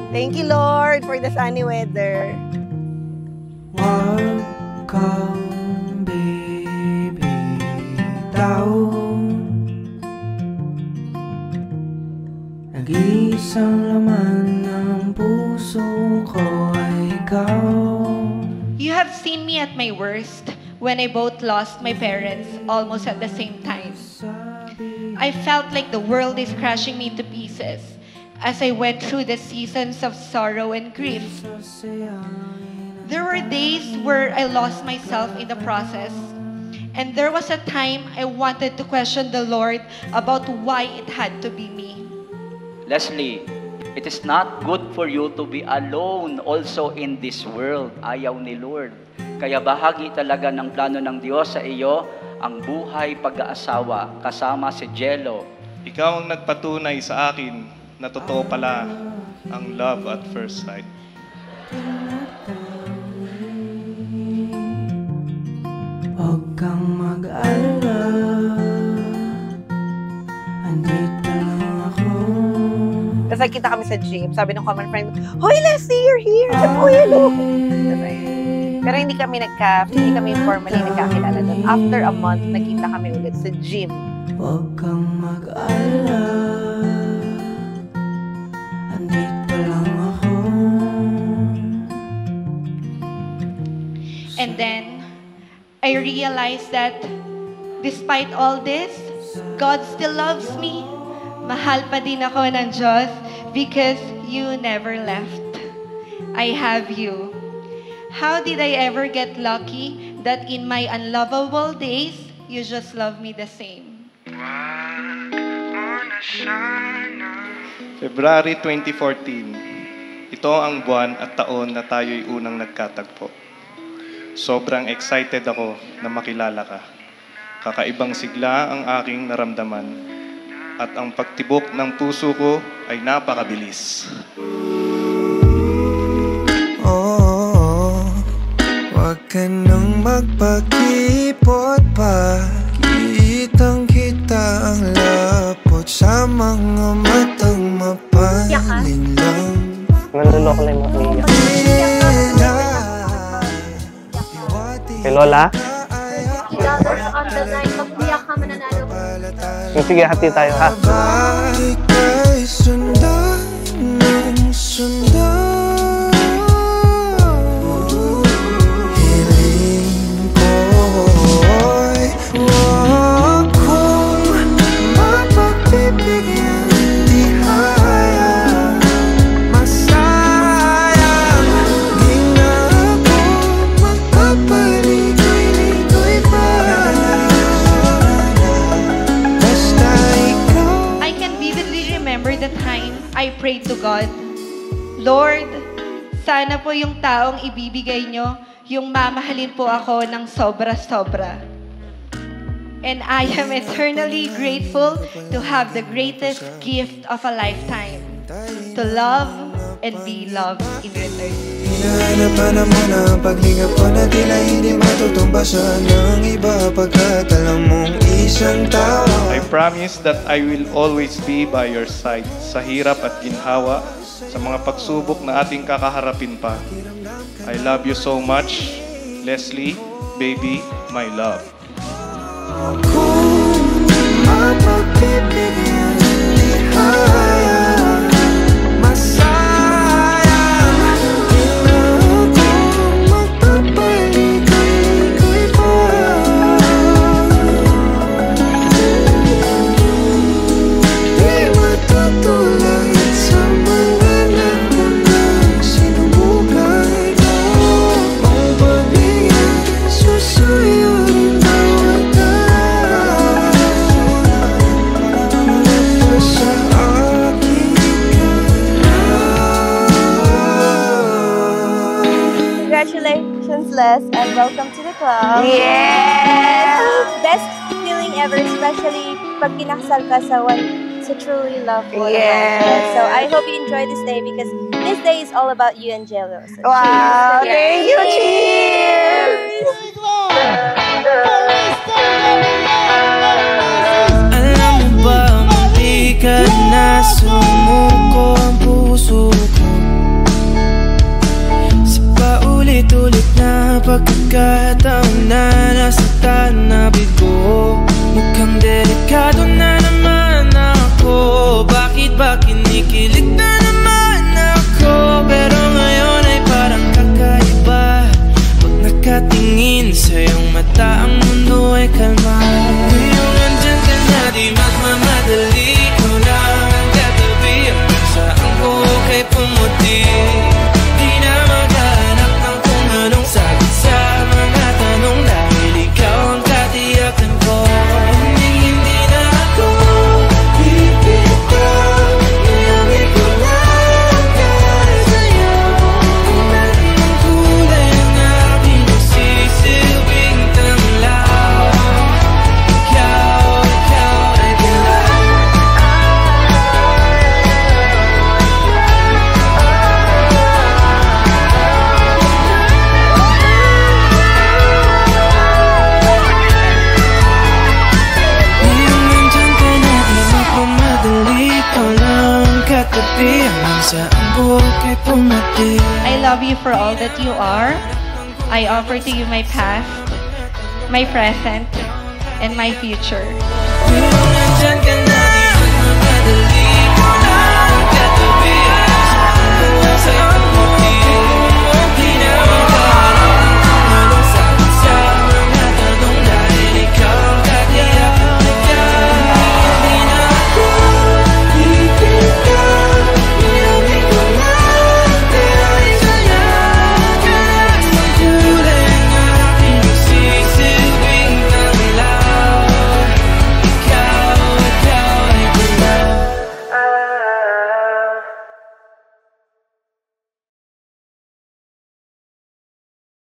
Thank you, Lord, for the sunny weather. Wag kang bibitaw, nag-iisang laman ng puso ko ay ikaw. You have seen me at my worst when I both lost my parents almost at the same time. I felt like the world is crashing me to pieces as I went through the seasons of sorrow and grief. There were days where I lost myself in the process, and there was a time I wanted to question the Lord about why it had to be me. Leslie, it is not good for you to be alone also in this world. Ayaw ni Lord. Kaya bahagi talaga ng plano ng Diyos sa iyo ang buhay pag-aasawa kasama si Jello. Ikaw ang nagpatunay sa akin na totoo pala ang love at first sight. Huwag kang mag-alala, andito lang ako. Tapos nagkita kami sa gym. Sabi ng common friend, Hoy, Leslie, you're here! Uy, hello! Pero hindi kami formally nagkakilala doon. After a month, nagkita kami ulit sa gym. Huwag kang mag-alala, andito lang ako. And then, I realized that despite all this, God still loves me. Mahal pa din ako ng Diyos because you never left. I have you. How did I ever get lucky that in my unlovable days, you just love me the same? February 2014. Ito ang buwan at taon na tayo'y unang nagkatagpo. Sobrang excited ako na makilala ka. Kakaibang sigla ang aking naramdaman at ang pagtibok ng puso ko ay napakabilis. Huwag ka nang magpakipot pa, kitang-kita ang lapot sa mga matang mapalinlang. Nanuloko na yung mga umiiyak. Kay Lola? $50 on the line. Pag-iyak ka, mananalo ka. Sige, hati tayo, ha? Ika'y sundan ng sundan. I prayed to God, Lord, sana po yung taong ibibigay nyo, yung mamahalin po ako ng sobra-sobra. And I am eternally grateful to have the greatest gift of a lifetime, to love and be loved in return. Hinahanapan mo na paglingap ko na tila hindi matutumbasan ng iba pagkat alam mong isang tao. I promise that I will always be by your side sa hirap at ginhawa, sa mga pagsubok na ating kakaharapin pa. I love you so much, Leslie, baby, my love. Kung mapagbibigyan di haya, Congratulations, Les, and welcome to the club. Yes! Best feeling ever, especially pag kinakasal ka sa to truly love one Yes. another. So I hope you enjoy this day because this day is all about you and Jello. So Wow! cheers. Thank you, cheers! Alam mo ba, mabigat na sumuko ang puso ko sa paulit-ulit na pagkakataon na nasaktan na bigo. Mukhang delikado na naman ako. Bakit ba kinikilig na naman ako? Pero ngayon ay parang kakaiba. Pag nakatingin sa iyong mata, ang mundo ay kalma. Ngayong andyan ka na, di magmamadali. Ikaw lang ang katabi. Hanggang saan ko kay pumuti. Di na maghanap ng kung anong sagot sa mga tanong. Dahil ikaw ang katiyakan ko. Hindi na ako pipitaw. Ngayon ikaw lang para sa'yo. Ang lahat ng kulay ang aking magsisilbing tanglaw. Ikaw ay kailangan. Ngayong nandyan ka na, di magmamadali. Ikaw lang ang katabi. Hanggang saan buhok ay pumati. I love you for all that you are. I offer to you my past, my present, and my future. Ngayong nandyan ka